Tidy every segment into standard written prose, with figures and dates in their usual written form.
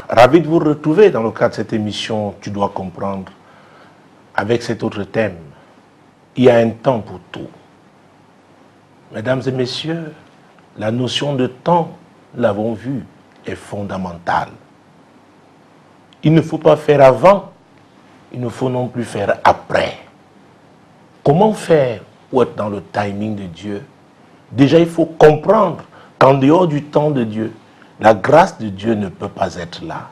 Ravi de vous retrouver dans le cadre de cette émission Tu dois comprendre avec cet autre thème. Il y a un temps pour tout. Mesdames et messieurs, la notion de temps, nous l'avons vu, est fondamentale. Il ne faut pas faire avant, il ne faut non plus faire après. Comment faire pour être dans le timing de Dieu? Déjà, il faut comprendre qu'en dehors du temps de Dieu, la grâce de Dieu ne peut pas être là.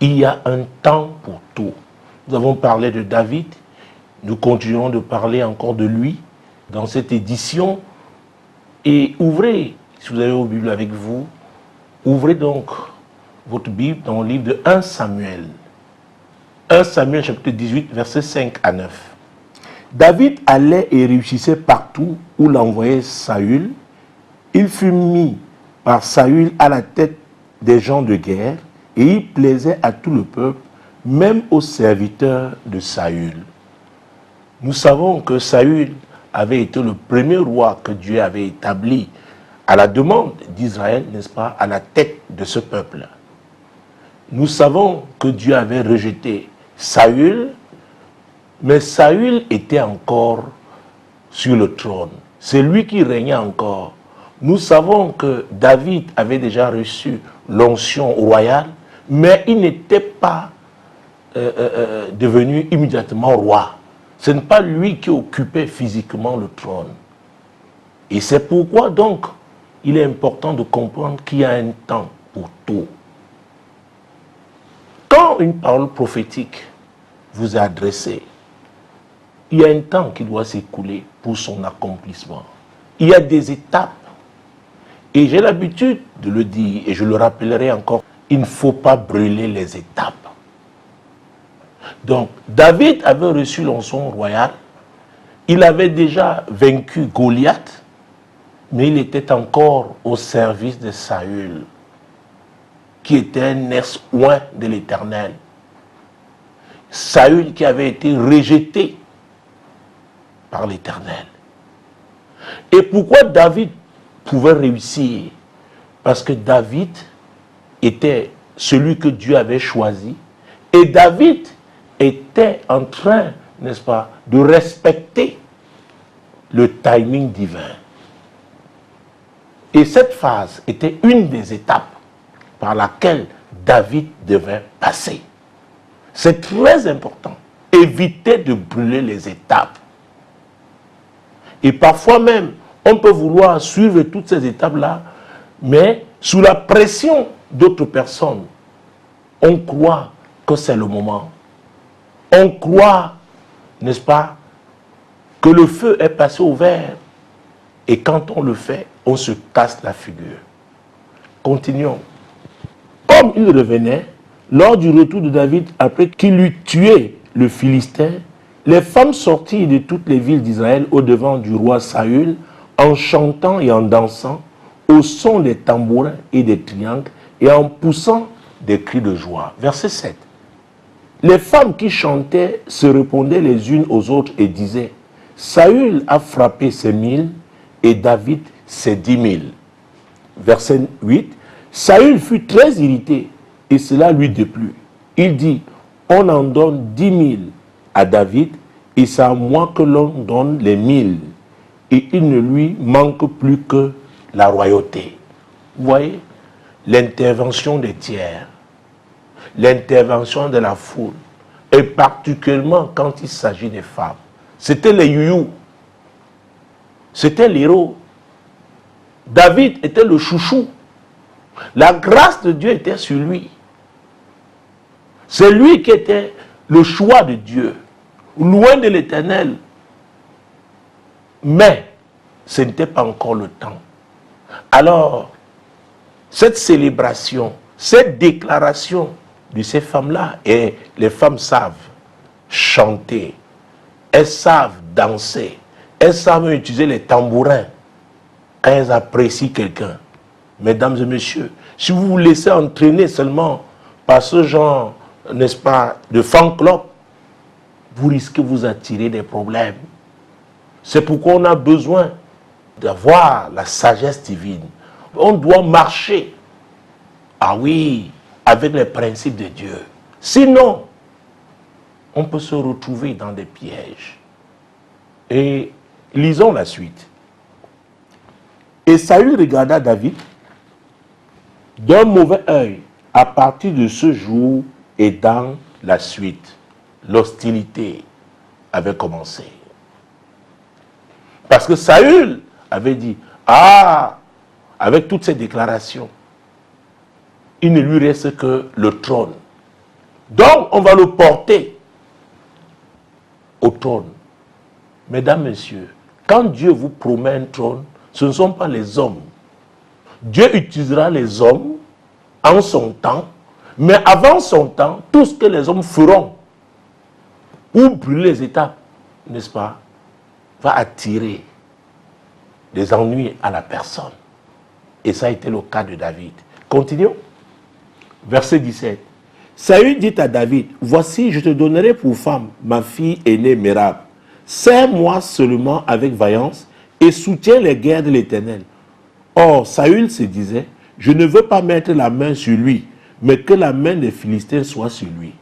Il y a un temps pour tout. Nous avons parlé de David. Nous continuerons de parler encore de lui dans cette édition. Et ouvrez, si vous avez vos Bibles avec vous, ouvrez donc votre Bible dans le livre de 1 Samuel. 1 Samuel chapitre 18, versets 5 à 9. David allait et réussissait partout où l'envoyait Saül. Il fut mis par Saül à la tête des gens de guerre et il plaisait à tout le peuple, même aux serviteurs de Saül. Nous savons que Saül avait été le premier roi que Dieu avait établi à la demande d'Israël, n'est-ce pas, à la tête de ce peuple. Nous savons que Dieu avait rejeté Saül, mais Saül était encore sur le trône. C'est lui qui régnait encore. Nous savons que David avait déjà reçu l'onction royale, mais il n'était pas devenu immédiatement roi. Ce n'est pas lui qui occupait physiquement le trône. Et c'est pourquoi donc il est important de comprendre qu'il y a un temps pour tout. Quand une parole prophétique vous est adressée, il y a un temps qui doit s'écouler pour son accomplissement. Il y a des étapes. Et j'ai l'habitude de le dire, et je le rappellerai encore, il ne faut pas brûler les étapes. Donc, David avait reçu l'onction royale, il avait déjà vaincu Goliath, mais il était encore au service de Saül, qui était un ex-oint de l'Éternel. Saül qui avait été rejeté par l'Éternel. Et pourquoi David pouvait réussir? Parce que David était celui que Dieu avait choisi. Et David était en train, n'est-ce pas, de respecter le timing divin. Et cette phase était une des étapes par laquelle David devait passer. C'est très important. Éviter de brûler les étapes. Et parfois même, on peut vouloir suivre toutes ces étapes-là, mais sous la pression d'autres personnes, on croit que c'est le moment. On croit, n'est-ce pas, que le feu est passé au vert. Et quand on le fait, on se casse la figure. Continuons. Comme il revenait, lors du retour de David, après qu'il eut tué le Philistin, les femmes sortirent de toutes les villes d'Israël au-devant du roi Saül, en chantant et en dansant, au son des tambourins et des triangles, et en poussant des cris de joie. Verset 7. Les femmes qui chantaient se répondaient les unes aux autres et disaient, Saül a frappé ses 1000 et David ses 10 000. Verset 8. Saül fut très irrité et cela lui déplut. Il dit, on en donne 10 000 à David et c'est à moi que l'on donne les 1000. Et il ne lui manque plus que la royauté. Vous voyez, l'intervention des tiers, l'intervention de la foule, et particulièrement quand il s'agit des femmes. C'était les youyou, c'était l'héros. David était le chouchou. La grâce de Dieu était sur lui. C'est lui qui était le choix de Dieu, loin de l'Éternel. Mais ce n'était pas encore le temps. Alors, cette célébration, cette déclaration de ces femmes-là, et les femmes savent chanter, elles savent danser, elles savent utiliser les tambourins quand elles apprécient quelqu'un. Mesdames et messieurs, si vous vous laissez entraîner seulement par ce genre, n'est-ce pas, de fan club, vous risquez de vous attirer des problèmes. C'est pourquoi on a besoin d'avoir la sagesse divine. On doit marcher, ah oui, avec les principes de Dieu. Sinon, on peut se retrouver dans des pièges. Et lisons la suite. Et Saül regarda David d'un mauvais œil à partir de ce jour et dans la suite. L'hostilité avait commencé. Parce que Saül avait dit, ah, avec toutes ces déclarations, il ne lui reste que le trône. Donc, on va le porter au trône. Mesdames, messieurs, quand Dieu vous promet un trône, ce ne sont pas les hommes. Dieu utilisera les hommes en son temps, mais avant son temps, tout ce que les hommes feront pour brûler les étapes, n'est-ce pas, va attirer des ennuis à la personne. Et ça a été le cas de David. Continuons. Verset 17. Saül dit à David, voici, je te donnerai pour femme ma fille aînée Mérab. Serre-moi seulement avec vaillance et soutiens les guerres de l'Éternel. Or, Saül se disait, je ne veux pas mettre la main sur lui, mais que la main des Philistins soit sur lui.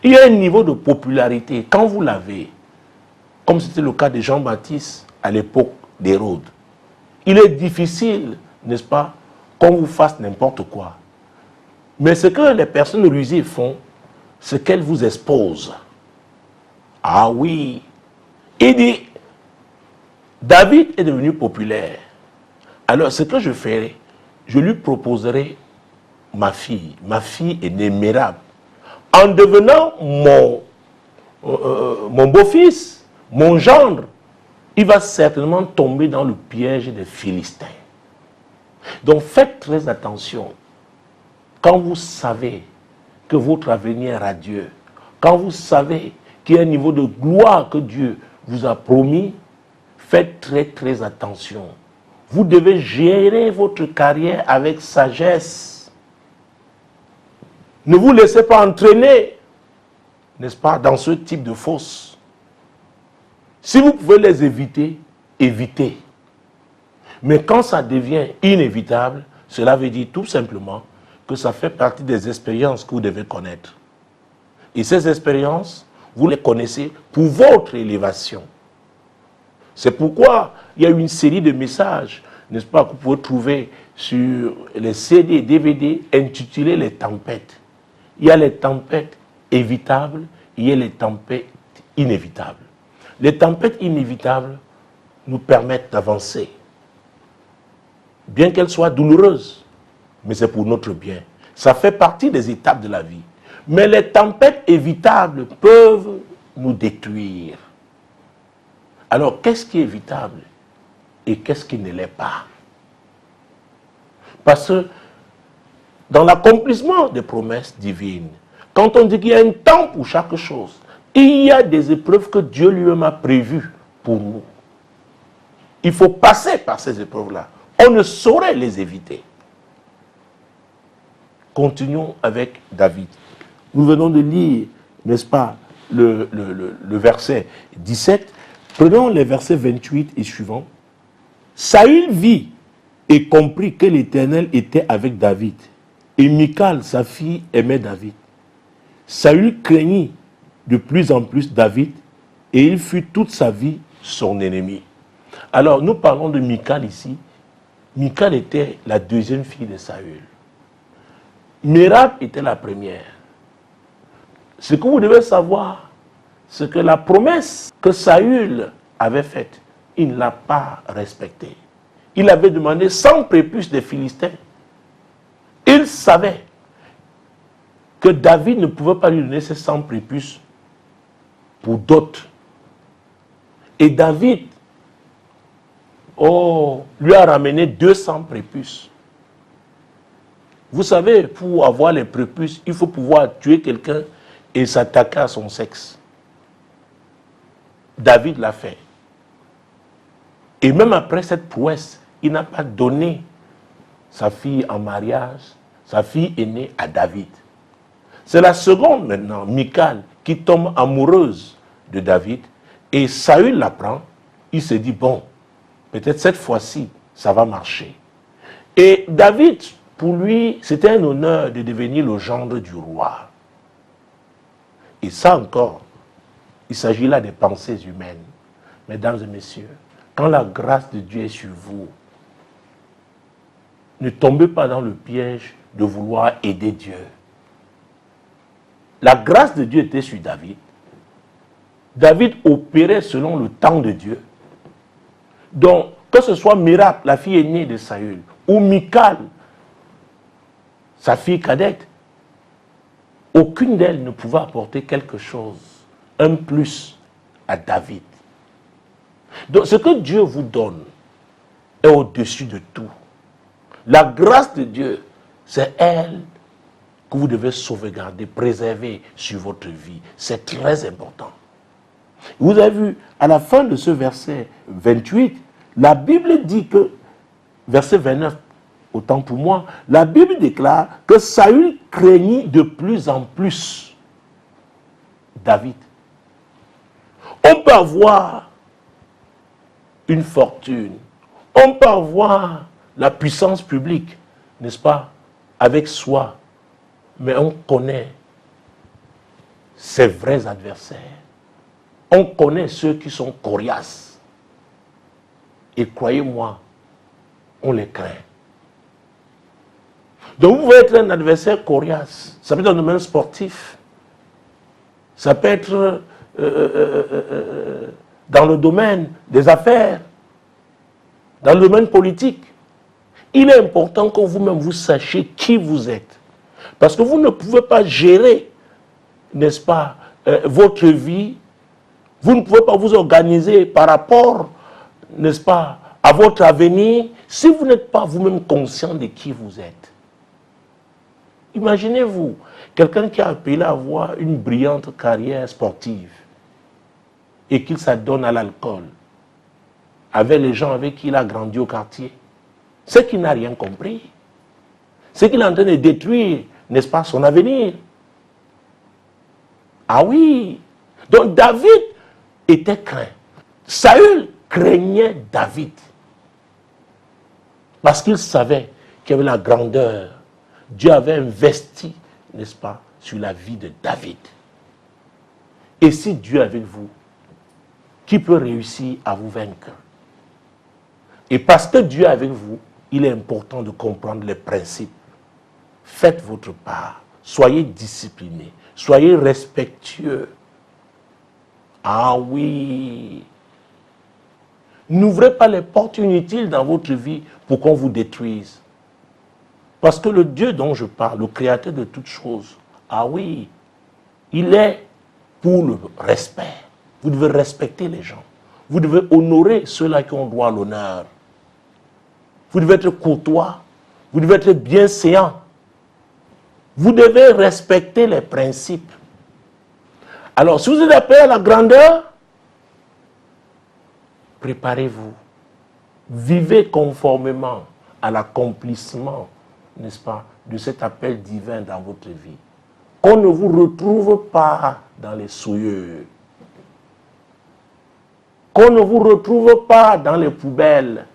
Il y a un niveau de popularité, quand vous l'avez, comme c'était le cas de Jean-Baptiste à l'époque d'Hérode. Il est difficile, n'est-ce pas, qu'on vous fasse n'importe quoi. Mais ce que les personnes rusées font, c'est qu'elles vous exposent. Ah oui. Il dit, David est devenu populaire. Alors, ce que je ferai, je lui proposerai ma fille est née Mérab. En devenant mon beau-fils, mon gendre, il va certainement tomber dans le piège des Philistins. Donc, faites très attention. Quand vous savez que votre avenir est radieux, quand vous savez qu'il y a un niveau de gloire que Dieu vous a promis, faites très très attention. Vous devez gérer votre carrière avec sagesse. Ne vous laissez pas entraîner, n'est-ce pas, dans ce type de fosse. Si vous pouvez les éviter, évitez. Mais quand ça devient inévitable, cela veut dire tout simplement que ça fait partie des expériences que vous devez connaître. Et ces expériences, vous les connaissez pour votre élévation. C'est pourquoi il y a une série de messages, n'est-ce pas, que vous pouvez trouver sur les CD et DVD intitulés Les tempêtes. Il y a les tempêtes évitables, il y a les tempêtes inévitables. Les tempêtes inévitables nous permettent d'avancer. Bien qu'elles soient douloureuses, mais c'est pour notre bien. Ça fait partie des étapes de la vie. Mais les tempêtes évitables peuvent nous détruire. Alors, qu'est-ce qui est évitable et qu'est-ce qui ne l'est pas? Parce que dans l'accomplissement des promesses divines, quand on dit qu'il y a un temps pour chaque chose, il y a des épreuves que Dieu lui-même a prévues pour nous. Il faut passer par ces épreuves-là. On ne saurait les éviter. Continuons avec David. Nous venons de lire, n'est-ce pas, le verset 17. Prenons les versets 28 et suivants. Saül vit et comprit que l'Éternel était avec David. Et Michal, sa fille, aimait David. Saül craignit de plus en plus David et il fut toute sa vie son ennemi. Alors, nous parlons de Michal ici. Michal était la deuxième fille de Saül. Mérab était la première. Ce que vous devez savoir, c'est que la promesse que Saül avait faite, il ne l'a pas respectée. Il avait demandé 100 prépuces des Philistins. Il savait que David ne pouvait pas lui donner ces 100 prépuces pour d'autres. Et David, lui a ramené 200 prépuces. Vous savez, pour avoir les prépuces, il faut pouvoir tuer quelqu'un et s'attaquer à son sexe. David l'a fait. Et même après cette prouesse, il n'a pas donné sa fille en mariage, sa fille aînée à David. C'est la seconde maintenant, Michal, qui tombe amoureuse de David. Et Saül l'apprend. Il se dit, bon, peut-être cette fois-ci, ça va marcher. Et David, pour lui, c'était un honneur de devenir le gendre du roi. Et ça encore, il s'agit là des pensées humaines. Mesdames et messieurs, quand la grâce de Dieu est sur vous, ne tombez pas dans le piège de vouloir aider Dieu. La grâce de Dieu était sur David. David opérait selon le temps de Dieu. Donc, que ce soit Mérab, la fille aînée de Saül, ou Michal, sa fille cadette, aucune d'elles ne pouvait apporter quelque chose, un plus à David. Donc, ce que Dieu vous donne est au-dessus de tout. La grâce de Dieu, c'est elle que vous devez sauvegarder, préserver sur votre vie. C'est très important. Vous avez vu, à la fin de ce verset 28, la Bible dit que, verset 29, autant pour moi, la Bible déclare que Saül craignit de plus en plus David. On peut avoir une fortune, on peut avoir la puissance publique, n'est-ce pas, avec soi, mais on connaît ses vrais adversaires. On connaît ceux qui sont coriaces. Et croyez-moi, on les craint. Donc vous pouvez être un adversaire coriace. Ça peut être dans le domaine sportif. Ça peut être dans le domaine des affaires. Dans le domaine politique. Il est important que vous-même vous sachiez qui vous êtes. Parce que vous ne pouvez pas gérer, n'est-ce pas, votre vie. Vous ne pouvez pas vous organiser par rapport, n'est-ce pas, à votre avenir si vous n'êtes pas vous-même conscient de qui vous êtes. Imaginez-vous, quelqu'un qui a appelé à avoir une brillante carrière sportive et qu'il s'adonne à l'alcool avec les gens avec qui il a grandi au quartier. C'est qu'il n'a rien compris. C'est qu'il est en train de détruire, n'est-ce pas, son avenir. Ah oui. Donc David était craint. Saül craignait David. Parce qu'il savait qu'il y avait la grandeur. Dieu avait investi, n'est-ce pas, sur la vie de David. Et si Dieu est avec vous, qui peut réussir à vous vaincre? Et parce que Dieu est avec vous, il est important de comprendre les principes. Faites votre part. Soyez disciplinés. Soyez respectueux. Ah oui. N'ouvrez pas les portes inutiles dans votre vie pour qu'on vous détruise. Parce que le Dieu dont je parle, le créateur de toutes choses, ah oui, il est pour le respect. Vous devez respecter les gens. Vous devez honorer ceux-là qui ont droit à l'honneur. Vous devez être courtois. Vous devez être bienséant. Vous devez respecter les principes. Alors, si vous êtes appelé à la grandeur, préparez-vous. Vivez conformément à l'accomplissement, n'est-ce pas, de cet appel divin dans votre vie. Qu'on ne vous retrouve pas dans les souillures. Qu'on ne vous retrouve pas dans les poubelles.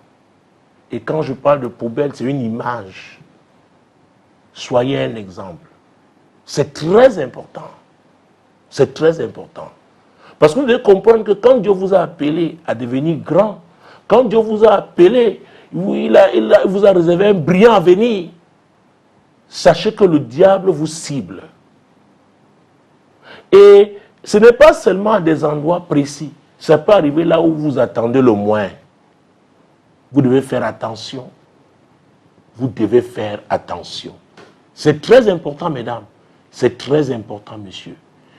Et quand je parle de poubelle, c'est une image. Soyez un exemple. C'est très important. C'est très important. Parce que vous devez comprendre que quand Dieu vous a appelé à devenir grand, quand Dieu vous a appelé, il vous a réservé un brillant avenir, sachez que le diable vous cible. Et ce n'est pas seulement à des endroits précis. Ça peut arriver là où vous attendez le moins. Vous devez faire attention. Vous devez faire attention. C'est très important, mesdames. C'est très important, messieurs.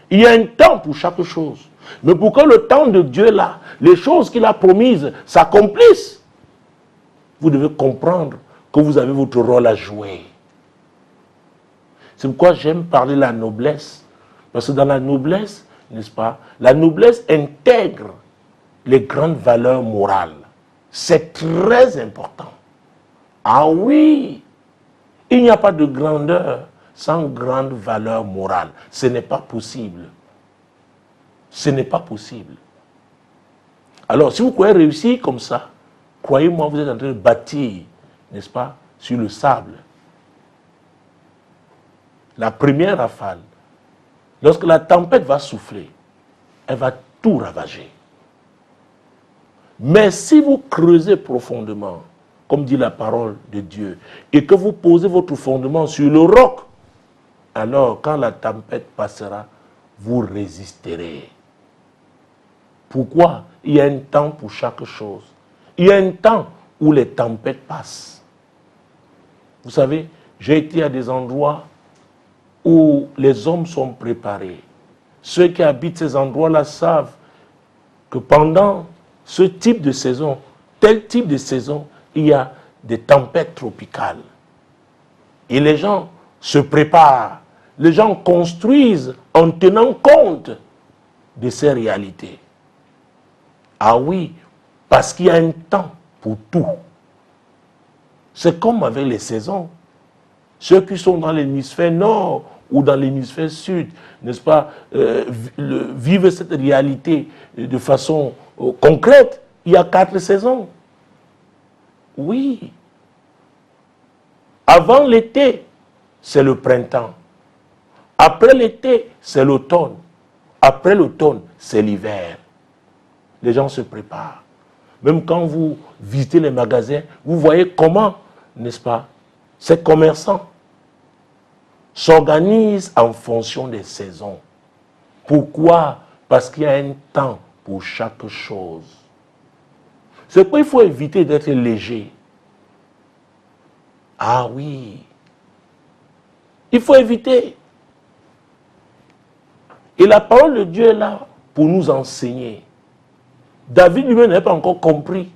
Il y a un temps pour chaque chose. Mais pour que le temps de Dieu, là, les choses qu'il a promises s'accomplissent, vous devez comprendre que vous avez votre rôle à jouer. C'est pourquoi j'aime parler de la noblesse. Parce que dans la noblesse, n'est-ce pas, la noblesse intègre les grandes valeurs morales. C'est très important. Ah oui, il n'y a pas de grandeur sans grande valeur morale. Ce n'est pas possible. Ce n'est pas possible. Alors, si vous croyez réussir comme ça, croyez-moi, vous êtes en train de bâtir, n'est-ce pas, sur le sable. La première rafale, lorsque la tempête va souffler, elle va tout ravager. Mais si vous creusez profondément, comme dit la parole de Dieu, et que vous posez votre fondement sur le roc, alors quand la tempête passera, vous résisterez. Pourquoi? Il y a un temps pour chaque chose. Il y a un temps où les tempêtes passent. Vous savez, j'ai été à des endroits où les hommes sont préparés. Ceux qui habitent ces endroits-là savent que pendant ce type de saison, tel type de saison, il y a des tempêtes tropicales. Et les gens se préparent. Les gens construisent en tenant compte de ces réalités. Ah oui, parce qu'il y a un temps pour tout. C'est comme avec les saisons. Ceux qui sont dans l'hémisphère nord ou dans l'hémisphère sud, n'est-ce pas, vivent cette réalité de façon concrète. Il y a 4 saisons. Oui. Avant l'été, c'est le printemps. Après l'été, c'est l'automne. Après l'automne, c'est l'hiver. Les gens se préparent. Même quand vous visitez les magasins, vous voyez comment, n'est-ce pas, ces commerçants s'organisent en fonction des saisons. Pourquoi? Parce qu'il y a un temps pour chaque chose. C'est pourquoi il faut éviter d'être léger. Ah oui. Il faut éviter. Et la parole de Dieu est là pour nous enseigner. David lui-même n'a pas encore compris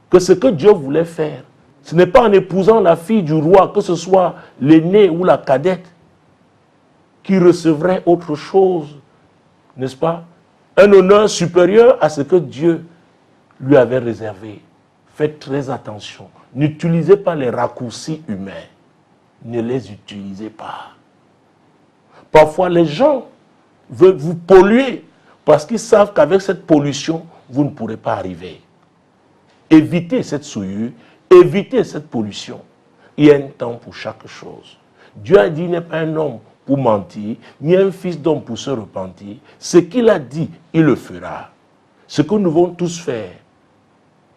que ce que Dieu voulait faire, ce n'est pas en épousant la fille du roi, que ce soit l'aînée ou la cadette, qui recevrait autre chose, n'est-ce pas? Un honneur supérieur à ce que Dieu lui avait réservé. Faites très attention. N'utilisez pas les raccourcis humains. Ne les utilisez pas. Parfois, les gens veulent vous polluer parce qu'ils savent qu'avec cette pollution, vous ne pourrez pas arriver. Évitez cette souillure, évitez cette pollution. Il y a un temps pour chaque chose. Dieu a dit, il n'est pas un homme pour mentir, ni un fils d'homme pour se repentir. Ce qu'il a dit, il le fera. Ce que nous devons tous faire,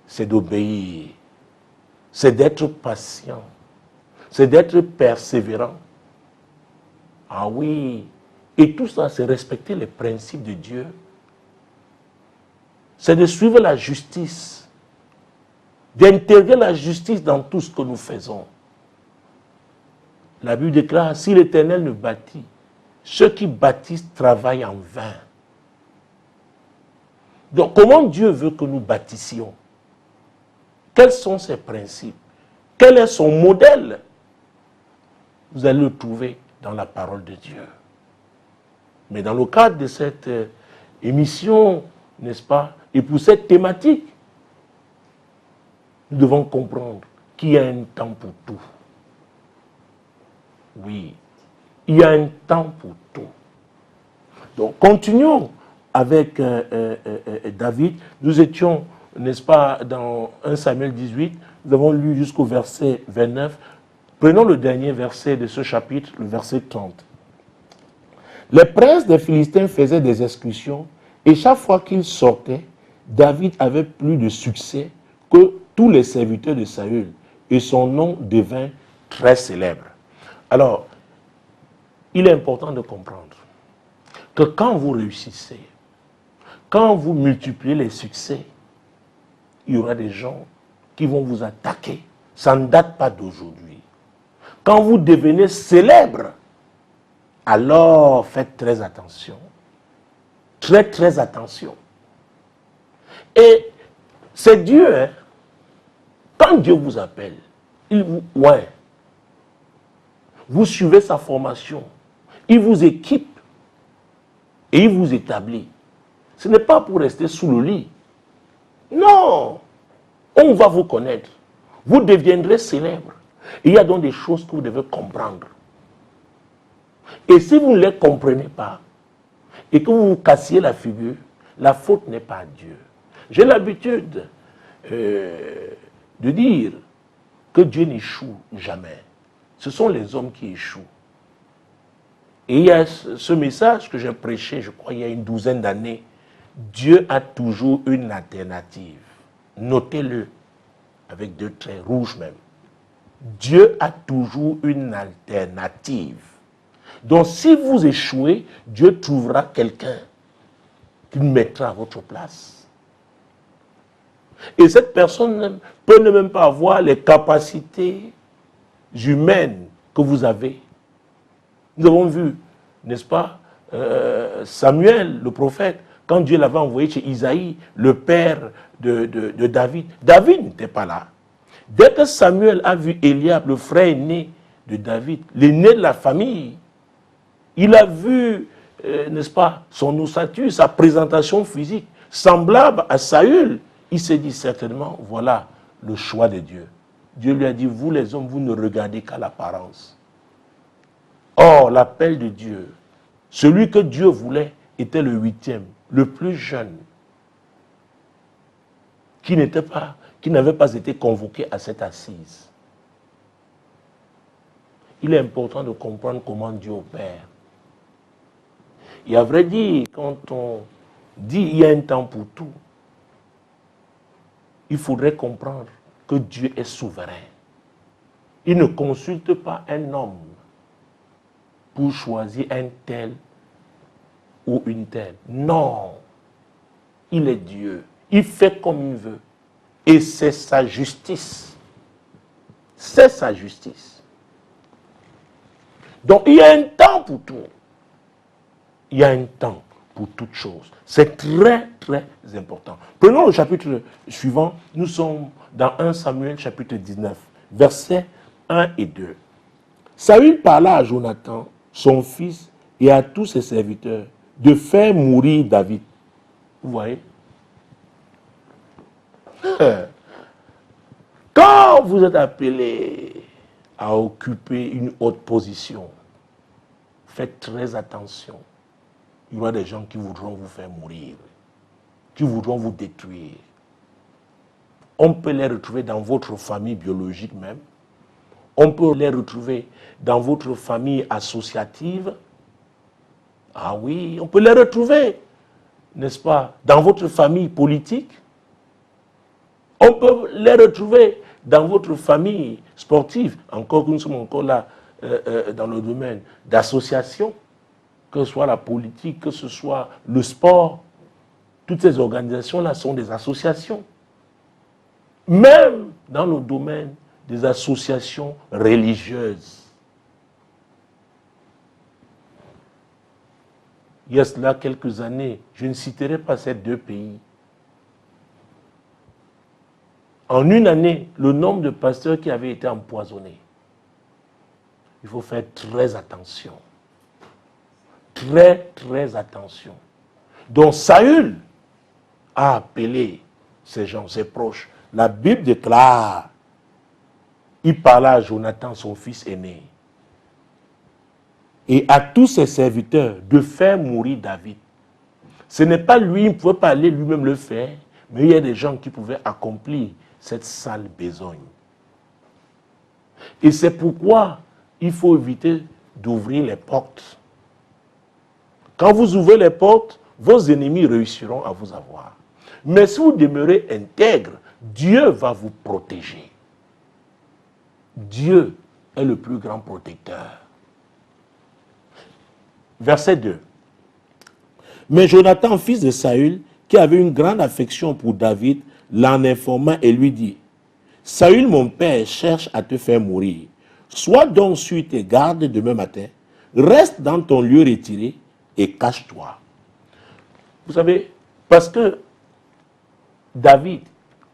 c'est d'obéir, c'est d'être patient, c'est d'être persévérant. Ah oui, et tout ça, c'est respecter les principes de Dieu. C'est de suivre la justice, d'intégrer la justice dans tout ce que nous faisons. La Bible déclare, si l'Éternel ne bâtit, ceux qui bâtissent travaillent en vain. Donc, comment Dieu veut que nous bâtissions? Quels sont ses principes? Quel est son modèle? Vous allez le trouver dans la parole de Dieu. Mais dans le cadre de cette émission, n'est-ce pas, et pour cette thématique, nous devons comprendre qu'il y a un temps pour tout. Oui, il y a un temps pour tout. Donc, continuons avec David. Nous étions, n'est-ce pas, dans 1 Samuel 18, nous avons lu jusqu'au verset 29. Prenons le dernier verset de ce chapitre, le verset 30. Les princes des Philistins faisaient des excursions et chaque fois qu'ils sortaient, David avait plus de succès que tous les serviteurs de Saül et son nom devint très célèbre. Alors, il est important de comprendre que quand vous réussissez, quand vous multipliez les succès, il y aura des gens qui vont vous attaquer. Ça ne date pas d'aujourd'hui. Quand vous devenez célèbre, alors faites très attention. Très, très attention. Et c'est Dieu, hein. Quand Dieu vous appelle, vous suivez sa formation, il vous équipe et il vous établit. Ce n'est pas pour rester sous le lit. Non, on va vous connaître. Vous deviendrez célèbre. Il y a donc des choses que vous devez comprendre. Et si vous ne les comprenez pas, et que vous vous cassiez la figure, la faute n'est pas à Dieu. J'ai l'habitude de dire que Dieu n'échoue jamais. Ce sont les hommes qui échouent. Et il y a ce message que j'ai prêché, je crois, il y a une douzaine d'années. Dieu a toujours une alternative. Notez-le, avec 2 traits rouges même. Dieu a toujours une alternative. Donc si vous échouez, Dieu trouvera quelqu'un qui mettra à votre place. Et cette personne peut ne même pas avoir les capacités humaines que vous avez. Nous avons vu, n'est-ce pas, Samuel, le prophète, quand Dieu l'avait envoyé chez Isaïe, le père de David. David n'était pas là. Dès que Samuel a vu Eliab, le frère aîné de David, l'aîné de la famille, il a vu, n'est-ce pas, son ossature, sa présentation physique, semblable à Saül. Il s'est dit certainement, voilà le choix de Dieu. Dieu lui a dit, vous les hommes, vous ne regardez qu'à l'apparence. Or, l'appel de Dieu, celui que Dieu voulait, était le 8e, le plus jeune, qui n'avait pas été convoqué à cette assise. Il est important de comprendre comment Dieu opère. Et à vrai dire, quand on dit il y a un temps pour tout, il faudrait comprendre que Dieu est souverain. Il ne consulte pas un homme pour choisir un tel ou une telle. Non, il est Dieu. Il fait comme il veut. Et c'est sa justice. C'est sa justice. Donc il y a un temps pour tout. Il y a un temps pour toute chose. C'est très, très important. Prenons le chapitre suivant. Nous sommes dans 1 Samuel chapitre 19, versets 1 et 2. Saül parla à Jonathan, son fils, et à tous ses serviteurs, de faire mourir David. Vous voyez? Quand vous êtes appelé à occuper une haute position, faites très attention. Il y aura des gens qui voudront vous faire mourir, qui voudront vous détruire. On peut les retrouver dans votre famille biologique même. On peut les retrouver dans votre famille associative. Ah oui, on peut les retrouver, n'est-ce pas, dans votre famille politique. On peut les retrouver dans votre famille sportive. Encore que nous sommes encore là dans le domaine d'association, que ce soit la politique, que ce soit le sport. Toutes ces organisations-là sont des associations. Même dans le domaine des associations religieuses. Il y a cela quelques années, je ne citerai pas ces 2 pays. En une année, le nombre de pasteurs qui avaient été empoisonnés. Il faut faire très attention. Très, très attention. Donc Saül a appelé ces gens, ses proches. La Bible déclare, il parla à Jonathan, son fils aîné, et à tous ses serviteurs de faire mourir David. Ce n'est pas lui, il ne pouvait pas aller lui-même le faire, mais il y a des gens qui pouvaient accomplir cette sale besogne. Et c'est pourquoi il faut éviter d'ouvrir les portes. Quand vous ouvrez les portes, vos ennemis réussiront à vous avoir. Mais si vous demeurez intègre, Dieu va vous protéger. Dieu est le plus grand protecteur. Verset 2. Mais Jonathan, fils de Saül, qui avait une grande affection pour David, l'en informa et lui dit, Saül, mon père, cherche à te faire mourir. Sois donc sur tes gardes demain matin, reste dans ton lieu retiré et cache-toi. Vous savez, parce que David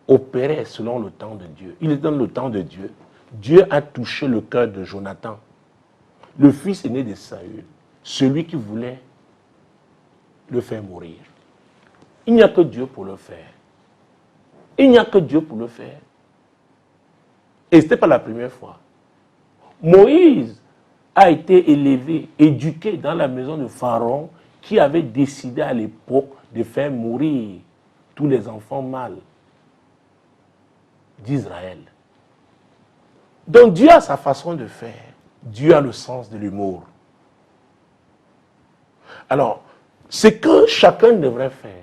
opérait selon le temps de Dieu. Il est dans le temps de Dieu. Dieu a touché le cœur de Jonathan, le fils aîné de Saül, celui qui voulait le faire mourir. Il n'y a que Dieu pour le faire. Il n'y a que Dieu pour le faire. Et ce n'était pas la première fois. Moïse a été élevé, éduqué dans la maison de Pharaon. qui avait décidé à l'époque de faire mourir tous les enfants mâles d'Israël. Donc Dieu a sa façon de faire. Dieu a le sens de l'humour. Alors, ce que chacun devrait faire,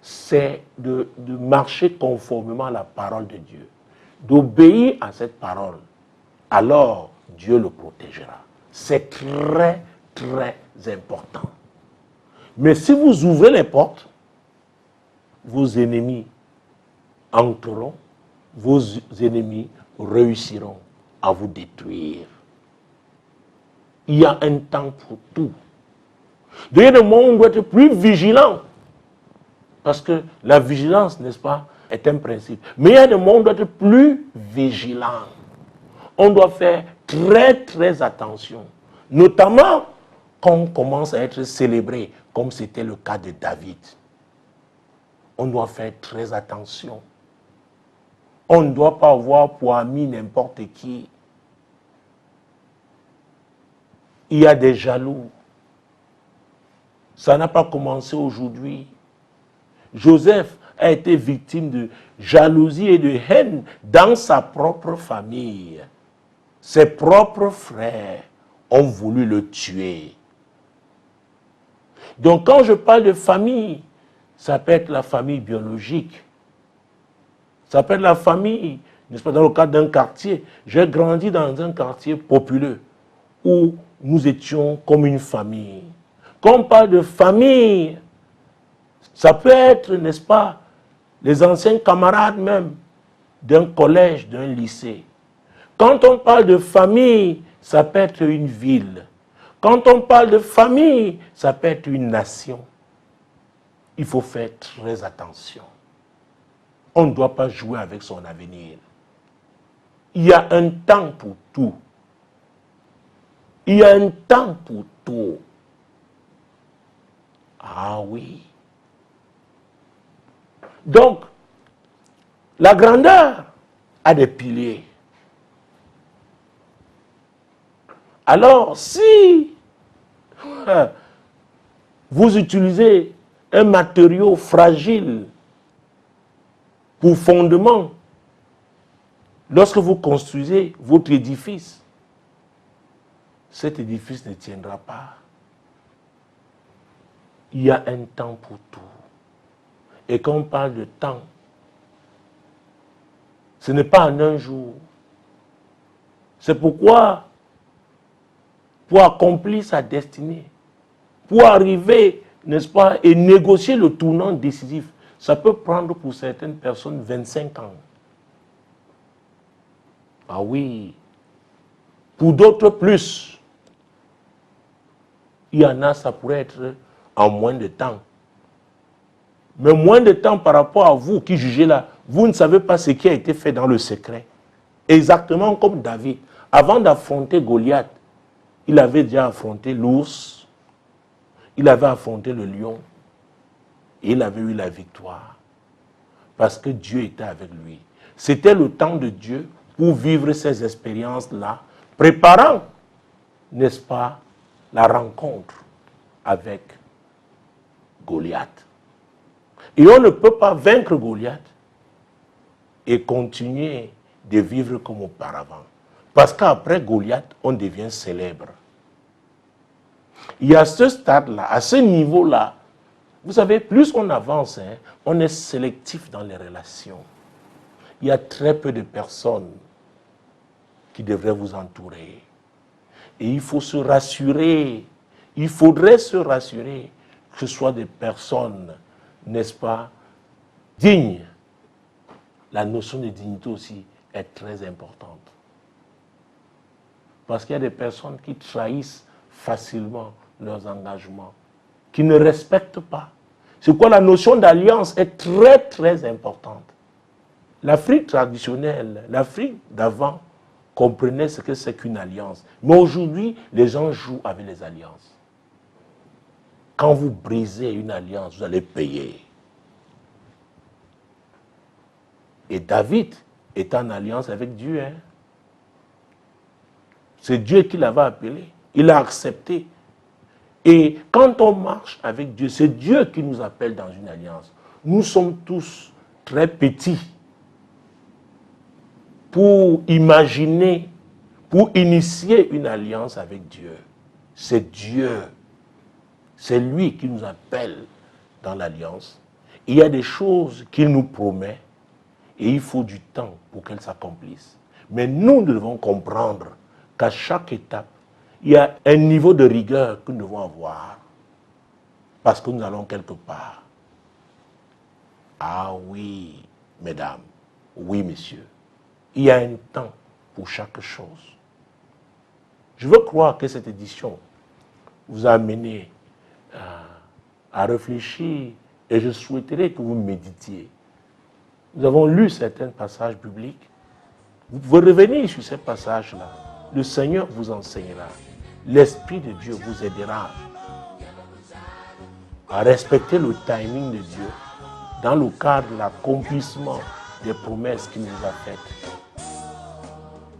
c'est de marcher conformément à la parole de Dieu, d'obéir à cette parole. Alors, Dieu le protégera. C'est très, très important. Mais si vous ouvrez les portes, vos ennemis entreront, vos ennemis réussiront à vous détruire. Il y a un temps pour tout. D'ailleurs, le monde doit être plus vigilant. Parce que la vigilance, n'est-ce pas, est un principe. Mais il y a des mondes doit être plus vigilant. On doit faire très, très attention. Notamment quand on commence à être célébré, comme c'était le cas de David. On doit faire très attention. On ne doit pas avoir pour ami n'importe qui. Il y a des jaloux. Ça n'a pas commencé aujourd'hui. Joseph a été victime de jalousie et de haine dans sa propre famille. Ses propres frères ont voulu le tuer. Donc quand je parle de famille, ça peut être la famille biologique. Ça peut être la famille, n'est-ce pas, dans le cadre d'un quartier. J'ai grandi dans un quartier populeux où nous étions comme une famille. Quand on parle de famille, ça peut être, n'est-ce pas, les anciens camarades même d'un collège, d'un lycée. Quand on parle de famille, ça peut être une ville. Quand on parle de famille, ça peut être une nation. Il faut faire très attention. On ne doit pas jouer avec son avenir. Il y a un temps pour tout. Il y a un temps pour tout. Ah oui. Donc, la grandeur a des piliers. Alors, si vous utilisez un matériau fragile pour fondement, lorsque vous construisez votre édifice, cet édifice ne tiendra pas. Il y a un temps pour tout. Et quand on parle de temps, ce n'est pas en un jour. C'est pourquoi, pour accomplir sa destinée, pour arriver, n'est-ce pas, et négocier le tournant décisif, ça peut prendre pour certaines personnes 25 ans. Ah oui. Pour d'autres, plus. Il y en a, ça pourrait être en moins de temps. Mais moins de temps par rapport à vous qui jugez là. Vous ne savez pas ce qui a été fait dans le secret. Exactement comme David. Avant d'affronter Goliath, il avait déjà affronté l'ours, il avait affronté le lion, et il avait eu la victoire. Parce que Dieu était avec lui. C'était le temps de Dieu pour vivre ces expériences-là, préparant, n'est-ce pas, la rencontre avec Goliath. Et on ne peut pas vaincre Goliath et continuer de vivre comme auparavant. Parce qu'après Goliath, on devient célèbre. Et à ce stade-là, à ce niveau-là, vous savez, plus on avance, on est sélectif dans les relations. Il y a très peu de personnes qui devraient vous entourer. Et il faut se rassurer, il faudrait se rassurer que ce soit des personnes, n'est-ce pas, dignes. La notion de dignité aussi est très importante. Parce qu'il y a des personnes qui trahissent facilement leurs engagements, qui ne respectent pas. C'est quoi la notion d'alliance est très très importante. L'Afrique traditionnelle, l'Afrique d'avant, comprenait ce que c'est qu'une alliance. Mais aujourd'hui, les gens jouent avec les alliances. Quand vous brisez une alliance, vous allez payer. Et David est en alliance avec Dieu. C'est Dieu qui l'avait appelé. Il a accepté. Et quand on marche avec Dieu, c'est Dieu qui nous appelle dans une alliance. Nous sommes tous très petits pour imaginer, pour initier une alliance avec Dieu. C'est Dieu. C'est lui qui nous appelle dans l'alliance. Il y a des choses qu'il nous promet et il faut du temps pour qu'elles s'accomplissent. Mais nous devons comprendre qu'à chaque étape, il y a un niveau de rigueur que nous devons avoir. Parce que nous allons quelque part. Ah oui, mesdames, oui, messieurs. Il y a un temps pour chaque chose. Je veux croire que cette édition vous a amené à réfléchir et je souhaiterais que vous méditiez. Nous avons lu certains passages bibliques. Vous pouvez revenir sur ces passages-là. Le Seigneur vous enseignera. L'Esprit de Dieu vous aidera à respecter le timing de Dieu dans le cadre de l'accomplissement des promesses qu'il nous a faites.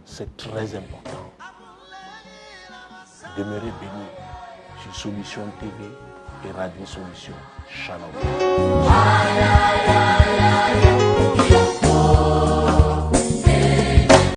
C'est très important. Demeurez bénis sur Solution TV et Radio Solution. Shalom.